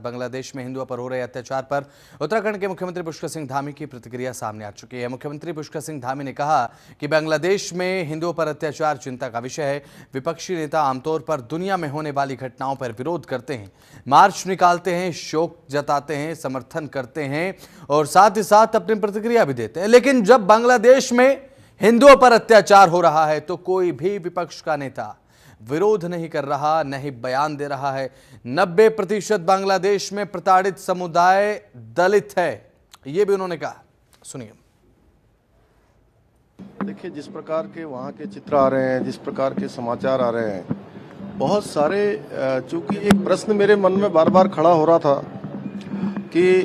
बांग्लादेश में हिंदुओं पर हो रहे अत्याचार पर उत्तराखंड के मुख्यमंत्री पुष्कर सिंह धामी की प्रतिक्रिया सामने आ चुकी है। मुख्यमंत्री पुष्कर सिंह धामी ने कहा कि बांग्लादेश में हिंदुओं पर अत्याचार चिंता का विषय है। विपक्षी नेता आमतौर पर दुनिया में होने वाली घटनाओं पर विरोध करते हैं, मार्च निकालते हैं, शोक जताते हैं, समर्थन करते हैं और साथ ही साथ अपनी प्रतिक्रिया भी देते हैं। लेकिन जब बांग्लादेश में हिंदुओं पर अत्याचार हो रहा है तो कोई भी विपक्ष का नेता विरोध नहीं कर रहा, न ही बयान दे रहा है। 90% बांग्लादेश में प्रताड़ित समुदाय दलित है, यह भी उन्होंने कहा। सुनिए। देखिए, जिस प्रकार के वहाँ के चित्र आ रहे हैं, जिस प्रकार के समाचार आ रहे हैं, बहुत सारे, चूंकि एक प्रश्न मेरे मन में बार बार खड़ा हो रहा था कि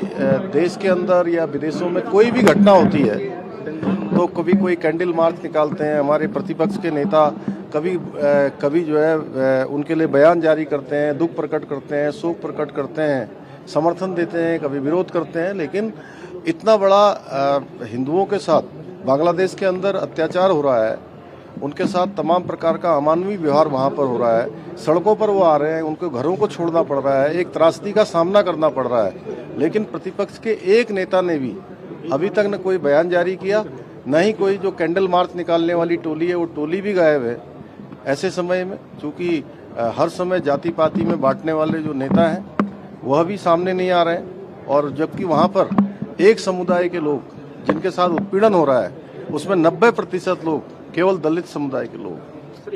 देश के अंदर या विदेशों में कोई भी घटना होती है तो कभी कोई कैंडल मार्च निकालते हैं, हमारे प्रतिपक्ष के नेता कभी जो है उनके लिए बयान जारी करते हैं, दुख प्रकट करते हैं, शोक प्रकट करते हैं, समर्थन देते हैं, कभी विरोध करते हैं। लेकिन इतना बड़ा हिंदुओं के साथ बांग्लादेश के अंदर अत्याचार हो रहा है, उनके साथ तमाम प्रकार का अमानवीय व्यवहार वहाँ पर हो रहा है, सड़कों पर वो आ रहे हैं, उनको घरों को छोड़ना पड़ रहा है, एक त्रासदी का सामना करना पड़ रहा है। लेकिन प्रतिपक्ष के एक नेता ने भी अभी तक न कोई बयान जारी किया, न ही कोई जो कैंडल मार्च निकालने वाली टोली है वो टोली भी गायब है। ऐसे समय में चूंकि हर समय जाति पाति में बांटने वाले जो नेता हैं वह भी सामने नहीं आ रहे हैं, और जबकि वहाँ पर एक समुदाय के लोग जिनके साथ उत्पीड़न हो रहा है उसमें 90% लोग केवल दलित समुदाय के लोग।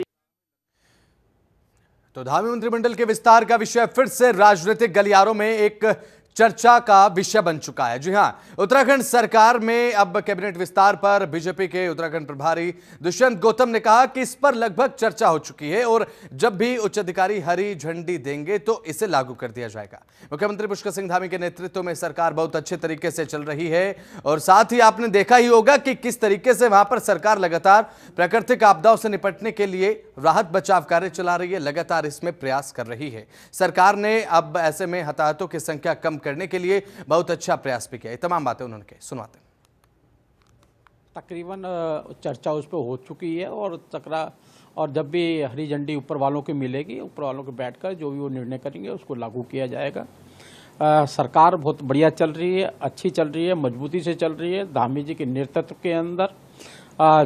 तो धामी मंत्रिमंडल के विस्तार का विषय फिर से राजनीतिक गलियारों में एक चर्चा का विषय बन चुका है। जी हां, उत्तराखंड सरकार में अब कैबिनेट विस्तार पर बीजेपी के उत्तराखंड प्रभारी दुष्यंत गौतम ने कहा कि इस पर लगभग चर्चा हो चुकी है और जब भी उच्च अधिकारी हरी झंडी देंगे तो इसे लागू कर दिया जाएगा। मुख्यमंत्री पुष्कर सिंह धामी के नेतृत्व में सरकार बहुत अच्छे तरीके से चल रही है और साथ ही आपने देखा ही होगा कि किस तरीके से वहां पर सरकार लगातार प्राकृतिक आपदाओं से निपटने के लिए राहत बचाव कार्य चला रही है, लगातार इसमें प्रयास कर रही है। सरकार ने अब ऐसे में हताहतों की संख्या कम करने के लिए बहुत अच्छा प्रयास भी किया। ये तमाम बातें उन्होंने कही, सुनवाते हैं। तकरीबन चर्चा उस पर हो चुकी है और जब भी हरी झंडी ऊपर वालों की मिलेगी, ऊपर वालों के बैठकर जो भी वो निर्णय करेंगे उसको लागू किया जाएगा। सरकार बहुत बढ़िया चल रही है, अच्छी चल रही है, मजबूती से चल रही है। धामी जी के नेतृत्व के अंदर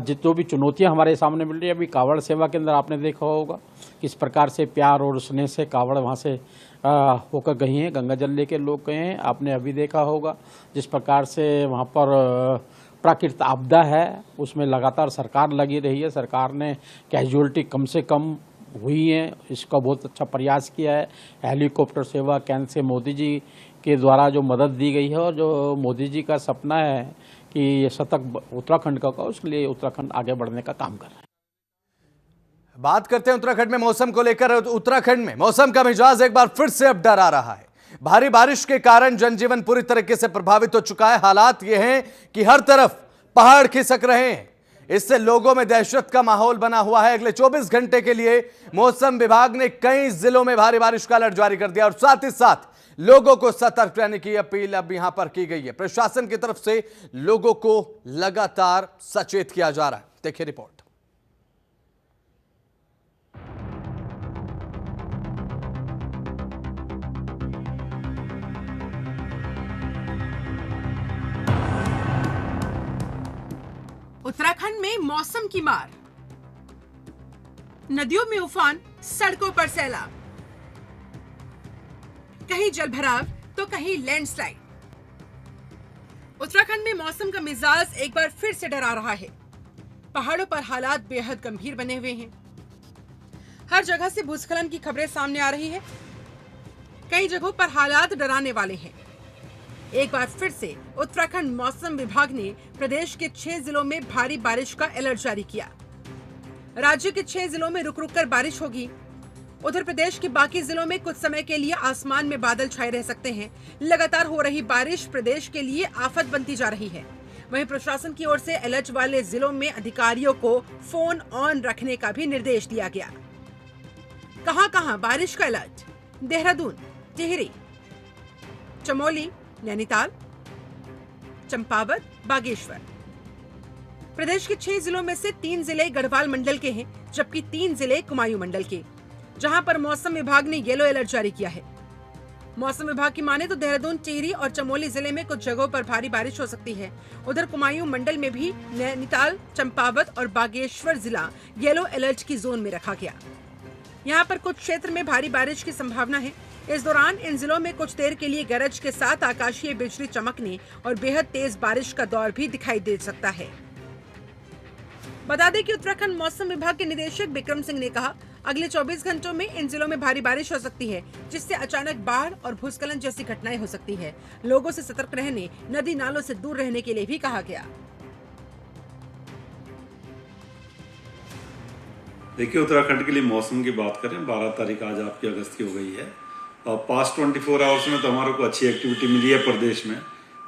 जो भी चुनौतियां हमारे सामने मिल रही है, अभी कावड़ सेवा के अंदर आपने देखा होगा किस प्रकार से प्यार और स्नेह से कावड़ वहाँ से होकर गई हैं, गंगा जल लेके लोग गए हैं। आपने अभी देखा होगा जिस प्रकार से वहाँ पर प्राकृतिक आपदा है उसमें लगातार सरकार लगी रही है। सरकार ने कैजुअलिटी कम से कम हुई है, इसका बहुत अच्छा प्रयास किया है। हेलीकॉप्टर सेवा केंद्र से मोदी जी के द्वारा जो मदद दी गई है और जो मोदी जी का सपना है कि ये शतक उत्तराखंड का उसके लिए उत्तराखंड आगे बढ़ने का काम कर रहा है। बात करते हैं उत्तराखंड में मौसम को लेकर। उत्तराखंड में मौसम का मिजाज एक बार फिर से अब डरा रहा है। भारी बारिश के कारण जनजीवन पूरी तरीके से प्रभावित हो चुका है। हालात ये हैं कि हर तरफ पहाड़ खिसक रहे हैं, इससे लोगों में दहशत का माहौल बना हुआ है। अगले 24 घंटे के लिए मौसम विभाग ने कई जिलों में भारी बारिश का अलर्ट जारी कर दिया और साथ ही साथ लोगों को सतर्क रहने की अपील अब यहां पर की गई है। प्रशासन की तरफ से लोगों को लगातार सचेत किया जा रहा है। देखिए रिपोर्ट। उत्तराखंड में मौसम की मार, नदियों में उफान, सड़कों पर सैलाब, कहीं जलभराव तो कहीं लैंडस्लाइड। उत्तराखंड में मौसम का मिजाज एक बार फिर से डरा रहा है। पहाड़ों पर हालात बेहद गंभीर बने हुए हैं। हर जगह से भूस्खलन की खबरें सामने आ रही है। कई जगहों पर हालात डराने वाले हैं। एक बार फिर से उत्तराखंड मौसम विभाग ने प्रदेश के 6 जिलों में भारी बारिश का अलर्ट जारी किया। राज्य के 6 जिलों में रुक रुक कर बारिश होगी। उधर प्रदेश के बाकी जिलों में कुछ समय के लिए आसमान में बादल छाए रह सकते हैं। लगातार हो रही बारिश प्रदेश के लिए आफत बनती जा रही है। वहीं प्रशासन की ओर से अलर्ट वाले जिलों में अधिकारियों को फोन ऑन रखने का भी निर्देश दिया गया। कहां-कहां बारिश का अलर्ट? देहरादून, टिहरी, चमोली, नैनीताल, चंपावत, बागेश्वर। प्रदेश के 6 जिलों में से 3 जिले गढ़वाल मंडल के हैं, जबकि 3 जिले कुमायूं मंडल के, जहां पर मौसम विभाग ने येलो अलर्ट जारी किया है। मौसम विभाग की माने तो देहरादून, टिहरी और चमोली जिले में कुछ जगहों पर भारी बारिश हो सकती है। उधर कुमायूं मंडल में भी नैनीताल, चंपावत और बागेश्वर जिला येलो अलर्ट की जोन में रखा गया। यहाँ पर कुछ क्षेत्र में भारी बारिश की संभावना है। इस दौरान इन जिलों में कुछ देर के लिए गरज के साथ आकाशीय बिजली चमकने और बेहद तेज बारिश का दौर भी दिखाई दे सकता है। बता दें कि उत्तराखंड मौसम विभाग के निदेशक बिक्रम सिंह ने कहा, अगले 24 घंटों में इन जिलों में भारी बारिश हो सकती है, जिससे अचानक बाढ़ और भूस्खलन जैसी घटनाएं हो सकती है। लोगों से सतर्क रहने, नदी नालों से दूर रहने के लिए भी कहा गया। देखिए, उत्तराखंड के लिए मौसम की बात करें, 12 तारीख आज आपकी अगस्त की हो गई है और पास्ट 24 आवर्स में तो हमारे को अच्छी एक्टिविटी मिली है प्रदेश में,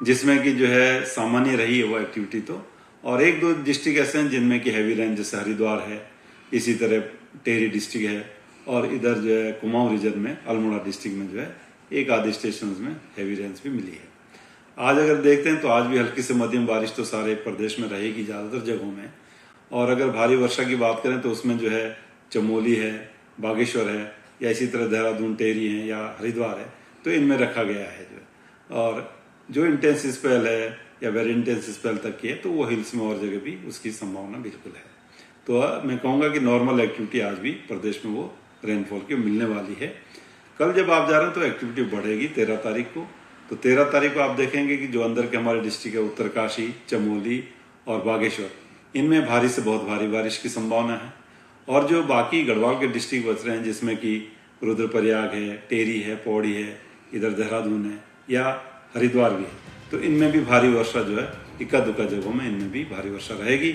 जिसमें कि जो है सामान्य रही है वो एक्टिविटी तो, और एक दो डिस्ट्रिक्ट ऐसे हैं जिनमें कि हैवी रेन, जैसे हरिद्वार है, इसी तरह टेहरी डिस्ट्रिक्ट है, और इधर जो है कुमाऊं रीजन में अल्मोड़ा डिस्ट्रिक्ट में जो है एक आधे स्टेशन में हैवी रेन्स भी मिली है। आज अगर देखते हैं तो आज भी हल्की से मध्यम बारिश तो सारे प्रदेश में रहेगी ज़्यादातर जगहों में, और अगर भारी वर्षा की बात करें तो उसमें जो है चमोली है, बागेश्वर है, या इसी तरह देहरादून, टेहरी है या हरिद्वार है, तो इनमें रखा गया है जो है। और जो इंटेंस स्पेल है या वेरी इंटेंस स्पेल तक की है तो वो हिल्स में और जगह भी उसकी संभावना बिल्कुल है। तो मैं कहूँगा कि नॉर्मल एक्टिविटी आज भी प्रदेश में वो रेनफॉल की मिलने वाली है। कल जब आप जा रहे हैं तो एक्टिविटी बढ़ेगी 13 तारीख को। तो 13 तारीख को आप देखेंगे कि जो अंदर के हमारे डिस्ट्रिक्ट है, उत्तरकाशी, चमोली और बागेश्वर, इनमें भारी से बहुत भारी बारिश की संभावना है। और जो बाकी गढ़वाल के डिस्ट्रिक्ट बच रहे हैं, जिसमें कि रुद्रप्रयाग है, टेहरी है, पौड़ी है, इधर देहरादून है या हरिद्वार भी है, तो इनमें भी भारी वर्षा जो है इक्का दुक्का जगहों में इनमें भी भारी वर्षा रहेगी।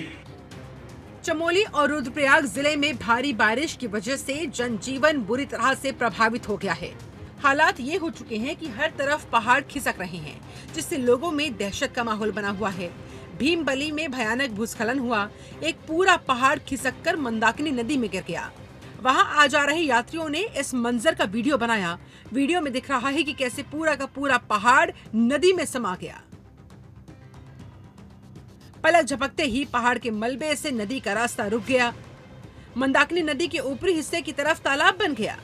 चमोली और रुद्रप्रयाग जिले में भारी बारिश की वजह से जनजीवन बुरी तरह से प्रभावित हो गया है। हालात ये हो चुके हैं कि हर तरफ पहाड़ खिसक रहे हैं, जिससे लोगों में दहशत का माहौल बना हुआ है। भीमबली में भयानक भूस्खलन हुआ, एक पूरा पहाड़ खिसककर मंदाकिनी नदी में गिर गया। वहां आ जा रहे यात्रियों ने इस मंजर का वीडियो बनाया। वीडियो में दिख रहा है कि कैसे पूरा का पूरा पहाड़ नदी में समा गया। पलक झपकते ही पहाड़ के मलबे से नदी का रास्ता रुक गया। मंदाकिनी नदी के ऊपरी हिस्से की तरफ तालाब बन गया।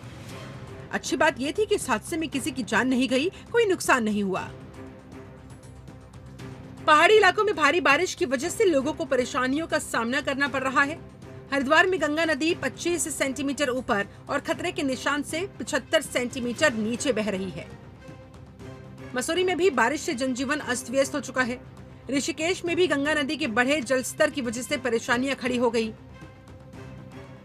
अच्छी बात यह थी कि इस हादसे में किसी की जान नहीं गई, कोई नुकसान नहीं हुआ। पहाड़ी इलाकों में भारी बारिश की वजह से लोगों को परेशानियों का सामना करना पड़ रहा है। हरिद्वार में गंगा नदी 25 सेंटीमीटर ऊपर और खतरे के निशान से 75 सेंटीमीटर नीचे बह रही है। मसूरी में भी बारिश से जनजीवन अस्त व्यस्त हो चुका है। ऋषिकेश में भी गंगा नदी के बढ़े जलस्तर की वजह से परेशानियां खड़ी हो गई।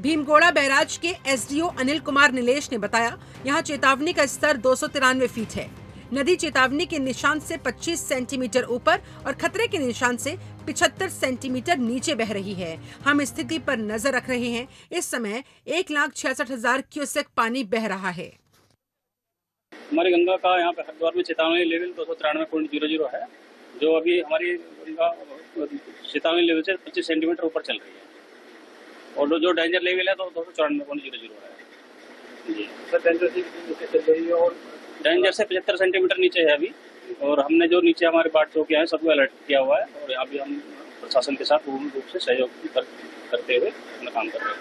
भीमगोड़ा बैराज के एसडीओ अनिल कुमार नीलेश ने बताया, यहां चेतावनी का स्तर 293 फीट है। नदी चेतावनी के निशान से 25 सेंटीमीटर ऊपर और खतरे के निशान से 75 सेंटीमीटर नीचे बह रही है। हम स्थिति पर नजर रख रहे हैं। इस समय 1,66,000 क्यूसेक पानी बह रहा है। हमारी गंगा का यहाँ पे हरिद्वार में चेतावनी लेवल 293.00 है, जो अभी हमारी गंगा चेतावनी लेवल से 25 सेंटीमीटर ऊपर चल रही है, और जो डेंजर लेवल है तो 294.00 है जी। सर डेंजर से नीचे चल रही है और डेंजर से 75 सेंटीमीटर नीचे है अभी, और हमने जो नीचे हमारे बाट चौकियाँ हैं सबको अलर्ट किया हुआ है, और यहाँ भी हम प्रशासन के साथ पूर्ण रूप से सहयोग करते हुए अपना काम कर रहे हैं।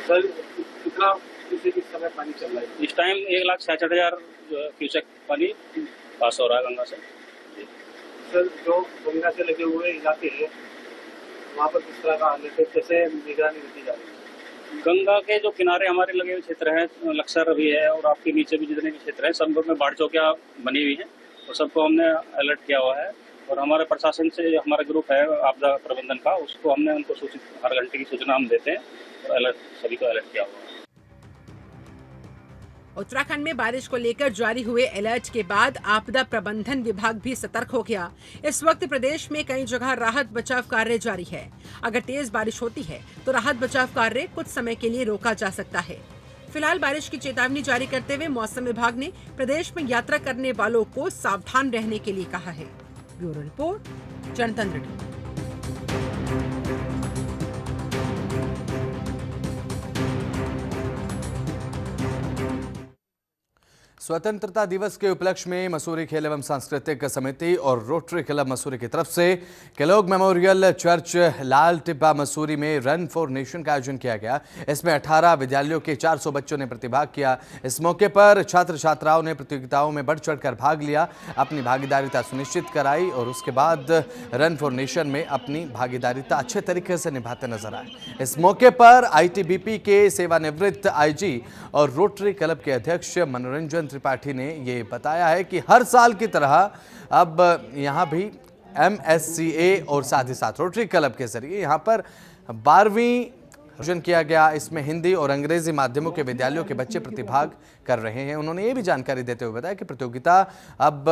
सर कितना किस समय पानी चल रहा है? इस टाइम 1,66,000 क्यूसेक पानी पास हो रहा है गंगा से। सर जो गंगा से लगे हुए इलाके हैं वहाँ पर किस तरह का हालत है, कैसे निगरानी रखी जा रही है? गंगा के जो किनारे हमारे लगे हुए क्षेत्र हैं, लक्सर भी है और आपके नीचे भी जितने भी क्षेत्र हैं, सब में बाढ़ चौकियाँ बनी हुई हैं, और सबको हमने अलर्ट किया हुआ है। और हमारे प्रशासन से हमारा ग्रुप है आपदा प्रबंधन का, उसको हमने उनको सूचित, हर घंटे की सूचना हम देते हैं और अलर्ट सभी को अलर्ट किया हुआ है। उत्तराखंड में बारिश को लेकर जारी हुए अलर्ट के बाद आपदा प्रबंधन विभाग भी सतर्क हो गया। इस वक्त प्रदेश में कई जगह राहत बचाव कार्य जारी है। अगर तेज बारिश होती है तो राहत बचाव कार्य कुछ समय के लिए रोका जा सकता है। फिलहाल बारिश की चेतावनी जारी करते हुए मौसम विभाग ने प्रदेश में यात्रा करने वालों को सावधान रहने के लिए कहा है। ब्यूरो रिपोर्ट, जनतंत्र टीवी। स्वतंत्रता दिवस के उपलक्ष्य में मसूरी खेल एवं सांस्कृतिक समिति और रोटरी क्लब मसूरी की तरफ से केलोग मेमोरियल चर्च लाल टिब्बा मसूरी में रन फॉर नेशन का आयोजन किया गया। इसमें 18 विद्यालयों के 400 बच्चों ने प्रतिभाग किया। इस मौके पर छात्र छात्राओं ने प्रतियोगिताओं में बढ़ चढ़कर भाग लिया, अपनी भागीदारिता सुनिश्चित कराई और उसके बाद रन फॉर नेशन में अपनी भागीदारिता अच्छे तरीके से निभाते नजर आए। इस मौके पर आईटीबीपी के सेवानिवृत्त आईजी और रोटरी क्लब के अध्यक्ष मनोरंजन त्रिपाठी ने ये बताया है कि हर साल की तरह अब यहाँ भी एमएससीए और साथ ही साथ रोटरी क्लब के जरिए यहाँ पर 12वीं आयोजन किया गया। इसमें हिंदी और अंग्रेजी माध्यमों के विद्यालयों के बच्चे प्रतिभाग कर रहे हैं। उन्होंने ये भी जानकारी देते हुए बताया कि प्रतियोगिता अब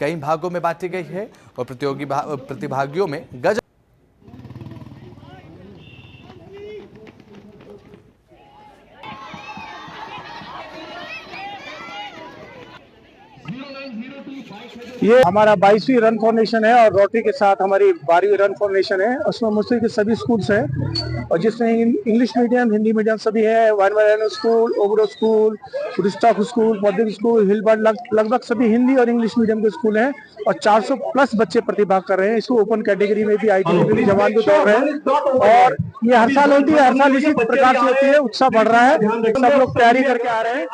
कई भागों में बांटी गई है और प्रतिभागियों में गज ये हमारा 22वीं रन फॉर नेशन है और रोटरी के साथ हमारी 12वीं रन फॉर नेशन है। उसमें मुस्लिम के सभी स्कूल्स हैं और जिसमें इंग्लिश मीडियम, हिंदी मीडियम सभी है। वाइनमेरिनो स्कूल, ओबरो स्कूल, वुडस्टॉक स्कूल, पॉदिंग स्कूल, हिलबर्ट, लगभग सभी हिंदी और इंग्लिश मीडियम के स्कूल हैं और 400 प्लस बच्चे प्रतिभाग कर रहे हैं। इसको ओपन कैटेगरी में भी आईटीबीपी जवान भी दौड़ रहे हैं और ये हर साल होती है। हर साल इसी प्रकार से होती है। उत्साह बढ़ रहा है, सब लोग तैयारी करके आ रहे हैं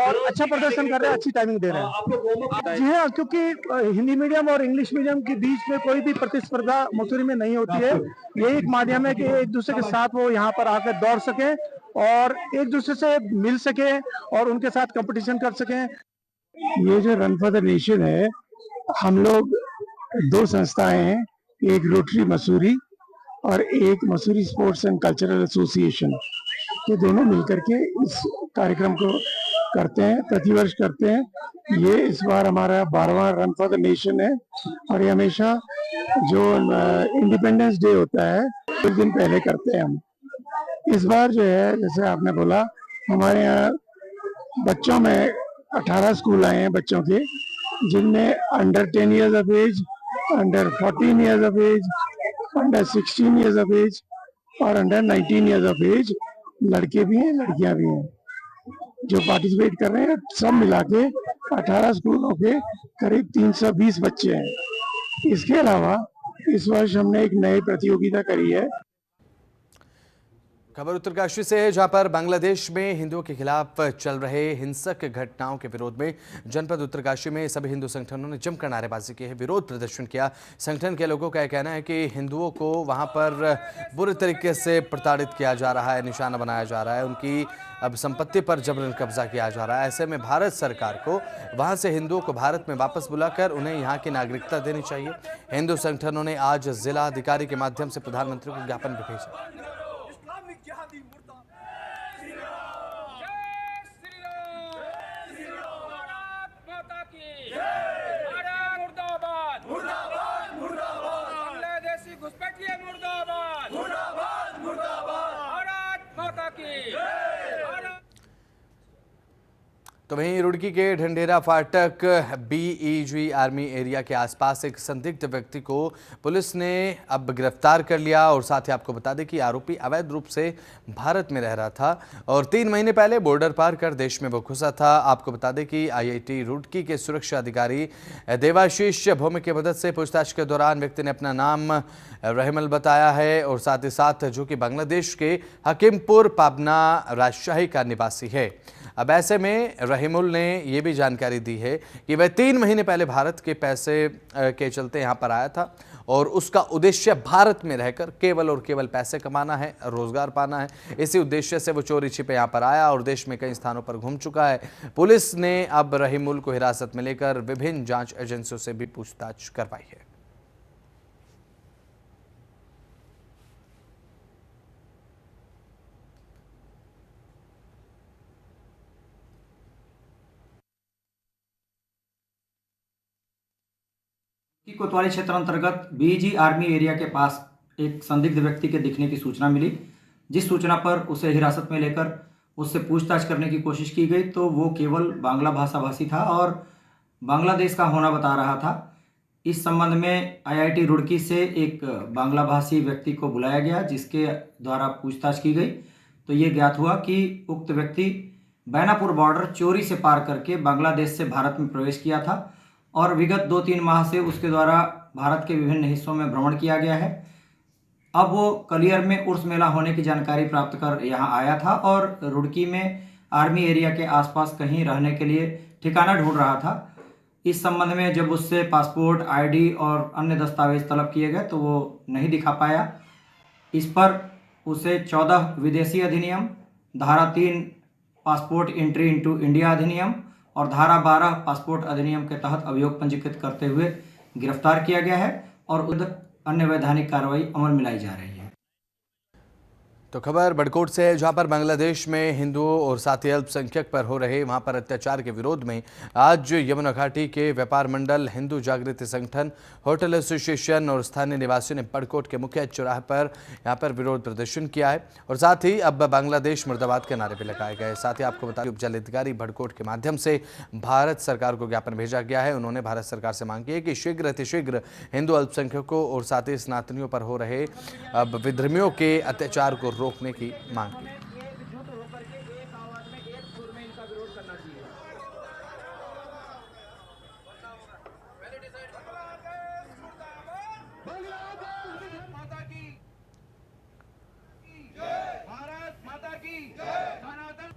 और अच्छा प्रदर्शन कर रहे हैं, अच्छी टाइमिंग दे रहे हैं। जी हाँ, क्योंकि हिंदी मीडियम और इंग्लिश मीडियम के बीच में कोई भी प्रतिस्पर्धा मसूरी में नहीं होती है। यही एक माध्यम है कि एक दूसरे के साथ वो यहाँ पर आकर दौड़ सके और एक दूसरे से मिल सके और उनके साथ कंपटीशन कर सके। ये जो रन फॉर द नेशन है, हम लोग 2 संस्थाएं हैं, एक रोटरी मसूरी और एक Mussoorie sports and cultural association, ये दोनों मिलकर के इस कार्यक्रम को करते हैं, प्रतिवर्ष करते हैं। ये इस बार हमारा 12वां रन फॉर द नेशन है और ये हमेशा जो इंडिपेंडेंस डे होता है कुछ दिन पहले करते हैं हम। इस बार जो है, जैसे आपने बोला, हमारे यहाँ बच्चों में 18 स्कूल आए हैं बच्चों के, जिनमें under 10 years of age, under 14 years of age, under 16 years of age और अंडर 19 ईयर्स ऑफ एज लड़के भी हैं, लड़कियां भी हैं जो पार्टिसिपेट कर रहे हैं। सब मिला के 18 स्कूलों के करीब 320 बच्चे हैं। इसके अलावा इस वर्ष हमने एक नई प्रतियोगिता करी है। खबर उत्तरकाशी से है, जहां पर बांग्लादेश में हिंदुओं के खिलाफ चल रहे हिंसक घटनाओं के विरोध में जनपद उत्तरकाशी में सभी हिंदू संगठनों ने जमकर नारेबाजी की है, विरोध प्रदर्शन किया। संगठन के लोगों का यह कहना है कि हिंदुओं को वहां पर बुरे तरीके से प्रताड़ित किया जा रहा है, निशाना बनाया जा रहा है, उनकी अब संपत्ति पर जबरन कब्जा किया जा रहा है। ऐसे में भारत सरकार को वहां से हिंदुओं को भारत में वापस बुलाकर उन्हें यहाँ की नागरिकता देनी चाहिए। हिंदू संगठनों ने आज जिला अधिकारी के माध्यम से प्रधानमंत्री को ज्ञापन भी भेजा। तो वहीं रुड़की के ढंढेरा फाटक बीईजी आर्मी एरिया के आसपास एक संदिग्ध व्यक्ति को पुलिस ने अब गिरफ्तार कर लिया और साथ ही आपको बता दें कि आरोपी अवैध रूप से भारत में रह रहा था और 3 महीने पहले बॉर्डर पार कर देश में वो घुसा था। आपको बता दें कि आईआईटी रुड़की के सुरक्षा अधिकारी देवाशीष भौमिक की मदद से पूछताछ के दौरान व्यक्ति ने अपना नाम रहमल बताया है और साथ ही साथ जो कि बांग्लादेश के हकीमपुर पाबना राजशाही का निवासी है। अब ऐसे में रहीमुल ने यह भी जानकारी दी है कि वह 3 महीने पहले भारत के पैसे के चलते यहाँ पर आया था और उसका उद्देश्य भारत में रहकर केवल और केवल पैसे कमाना है, रोजगार पाना है। इसी उद्देश्य से वो चोरी छिपे यहाँ पर आया और देश में कई स्थानों पर घूम चुका है। पुलिस ने अब रहीमुल को हिरासत में लेकर विभिन्न जांच एजेंसियों से भी पूछताछ करवाई है। कोतवाली क्षेत्र अंतर्गत बीजी आर्मी एरिया के पास एक संदिग्ध व्यक्ति के दिखने की सूचना मिली, जिस सूचना पर उसे हिरासत में लेकर उससे पूछताछ करने की कोशिश की गई तो वो केवल बांग्ला भाषाभाषी था और बांग्लादेश का होना बता रहा था। इस संबंध में आईआईटी रुड़की से एक बांग्ला भाषी व्यक्ति को बुलाया गया, जिसके द्वारा पूछताछ की गई तो ये ज्ञात हुआ कि उक्त व्यक्ति बैनापुर बॉर्डर चोरी से पार करके बांग्लादेश से भारत में प्रवेश किया था और विगत 2-3 माह से उसके द्वारा भारत के विभिन्न हिस्सों में भ्रमण किया गया है। अब वो कलियर में उर्स मेला होने की जानकारी प्राप्त कर यहाँ आया था और रुड़की में आर्मी एरिया के आसपास कहीं रहने के लिए ठिकाना ढूंढ रहा था। इस संबंध में जब उससे पासपोर्ट, आईडी और अन्य दस्तावेज तलब किए गए तो वो नहीं दिखा पाया। इस पर उसे 14 विदेशी अधिनियम, धारा 3 पासपोर्ट एंट्री इनटू इंडिया अधिनियम और धारा 12 पासपोर्ट अधिनियम के तहत अभियोग पंजीकृत करते हुए गिरफ्तार किया गया है और उधर अन्य वैधानिक कार्रवाई अमल में लाई जा रही है। तो खबर बड़कोट से है, जहां पर बांग्लादेश में हिंदुओं और साथ ही अल्पसंख्यक पर हो रहे वहां पर अत्याचार के विरोध में आज यमुना घाटी के व्यापार मंडल, हिंदू जागृति संगठन, होटल एसोसिएशन और स्थानीय निवासियों ने बड़कोट के मुख्य चौराहे पर यहां पर विरोध प्रदर्शन किया है और साथ ही अब बांग्लादेश मुर्दाबाद के नारे भी लगाए गए। साथ ही आपको बता दें, उपजिलाधिकारी बड़कोट के माध्यम से भारत सरकार को ज्ञापन भेजा गया है। उन्होंने भारत सरकार से मांग की है कि शीघ्र अतिशीघ्र हिंदू अल्पसंख्यकों और साथ ही सनातनियों पर हो रहे अब विधर्मियों के अत्याचार को रोकने की मांग की।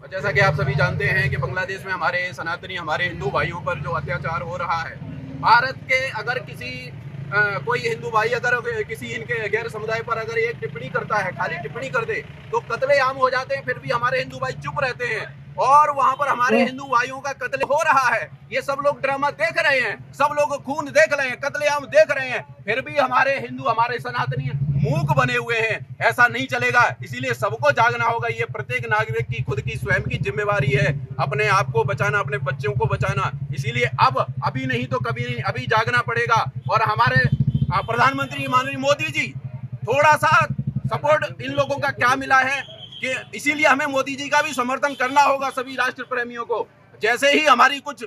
जैसा कि आप सभी जानते हैं कि बांग्लादेश में हमारे सनातनी, हमारे हिंदू भाइयों पर जो अत्याचार हो रहा है, भारत के अगर कोई हिंदू भाई अगर किसी इनके गैर समुदाय पर अगर एक टिप्पणी करता है, खाली टिप्पणी कर दे तो कत्लेआम हो जाते हैं, फिर भी हमारे हिंदू भाई चुप रहते हैं और वहां पर हमारे हिंदू भाइयों का कत्ल हो रहा है। ये सब लोग ड्रामा देख रहे हैं, सब लोग खून देख रहे हैं, कत्लेआम देख रहे हैं, फिर भी हमारे हिंदू, हमारे सनातनी मूक बने हुए हैं। ऐसा नहीं चलेगा, इसीलिए सबको जागना होगा। ये प्रत्येक नागरिक की खुद की स्वयं की जिम्मेवारी है, अपने आप को बचाना, अपने बच्चों को बचाना। इसीलिए अब अभी नहीं तो कभी नहीं, अभी जागना पड़ेगा। और हमारे प्रधानमंत्री माननीय मोदी जी, थोड़ा सा सपोर्ट इन लोगों का क्या मिला है कि इसीलिए हमें मोदी जी का भी समर्थन करना होगा सभी राष्ट्र प्रेमियों को। जैसे ही हमारी कुछ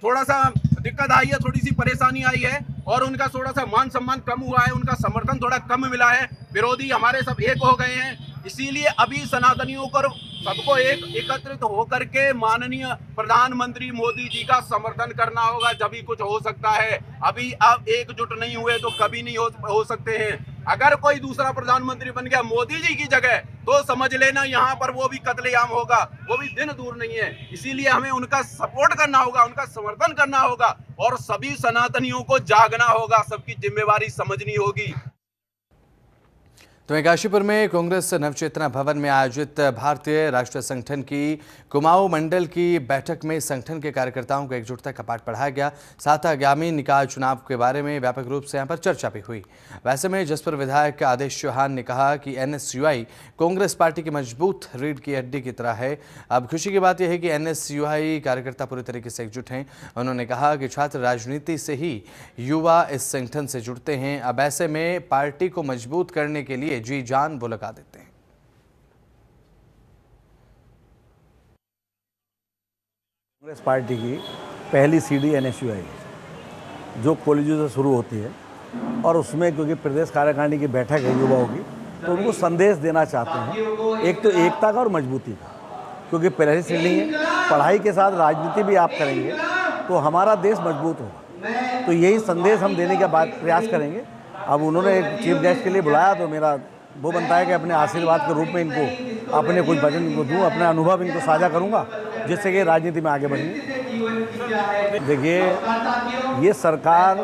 थोड़ा सा दिक्कत आई है, थोड़ी सी परेशानी आई है और उनका थोड़ा सा मान सम्मान कम हुआ है, उनका समर्थन थोड़ा कम मिला है, विरोधी हमारे सब एक हो गए हैं। इसीलिए अभी सनातनियों को सबको एकत्रित होकर के माननीय प्रधानमंत्री मोदी जी का समर्थन करना होगा, जब ही कुछ हो सकता है। अभी आप एकजुट नहीं हुए तो कभी नहीं हो सकते हैं। अगर कोई दूसरा प्रधानमंत्री बन गया मोदी जी की जगह तो समझ लेना यहाँ पर वो भी कत्लेआम होगा, वो भी दिन दूर नहीं है। इसीलिए हमें उनका सपोर्ट करना होगा, उनका समर्थन करना होगा और सभी सनातनियों को जागना होगा, सबकी जिम्मेवारी समझनी होगी। तो काशीपुर में कांग्रेस नवचेतना भवन में आयोजित भारतीय राष्ट्रीय संगठन की कुमाऊं मंडल की बैठक में संगठन के कार्यकर्ताओं को एकजुटता का पाठ पढ़ाया गया। साथ ही आगामी निकाय चुनाव के बारे में व्यापक रूप से यहां पर चर्चा भी हुई। वैसे में जसपुर विधायक आदेश चौहान ने कहा कि एनएसयूआई कांग्रेस पार्टी की मजबूत रीढ़ की हड्डी की तरह है। अब खुशी की बात यह है कि एनएसयूआई कार्यकर्ता पूरी तरीके से एकजुट हैं। उन्होंने कहा कि छात्र राजनीति से ही युवा इस संगठन से जुड़ते हैं। अब ऐसे में पार्टी को मजबूत करने के लिए जी जान वो लगा देते हैं। कांग्रेस पार्टी की पहली सीडी एनएसयूआई जो कॉलेजों से शुरू होती है और उसमें क्योंकि प्रदेश कार्यकारिणी की बैठक है युवाओं की, तो उनको संदेश देना चाहते हैं, एक तो एकता का और मजबूती का, क्योंकि पहली सीढ़ी है। पढ़ाई के साथ राजनीति भी आप करेंगे तो हमारा देश मजबूत होगा। तो यही संदेश हम देने का प्रयास करेंगे। अब उन्होंने एक चीफ गेस्ट के लिए बुलाया तो मेरा वो बनता है कि अपने आशीर्वाद के रूप में इनको अपने कुछ वचन इनको दूँ, अपना अनुभव इनको साझा करूँगा, जिससे कि राजनीति में आगे बढ़ेंगे। देखिए, ये सरकार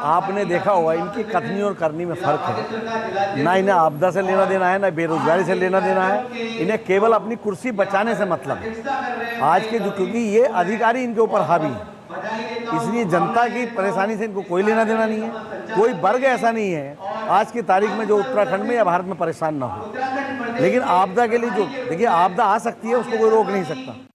आपने देखा होगा, इनकी कथनी और करनी में फ़र्क है। ना इन्हें आपदा से लेना देना है, ना बेरोजगारी से लेना देना है। इन्हें केवल अपनी कुर्सी बचाने से मतलब है। आज के जो, क्योंकि ये अधिकारी इनके ऊपर हावी है, इसलिए जनता की परेशानी से इनको कोई लेना देना नहीं है। कोई वर्ग ऐसा नहीं है आज की तारीख में जो उत्तराखंड में या भारत में परेशान ना हो। लेकिन आपदा के लिए जो, देखिए, आपदा आ सकती है, उसको कोई रोक नहीं सकता।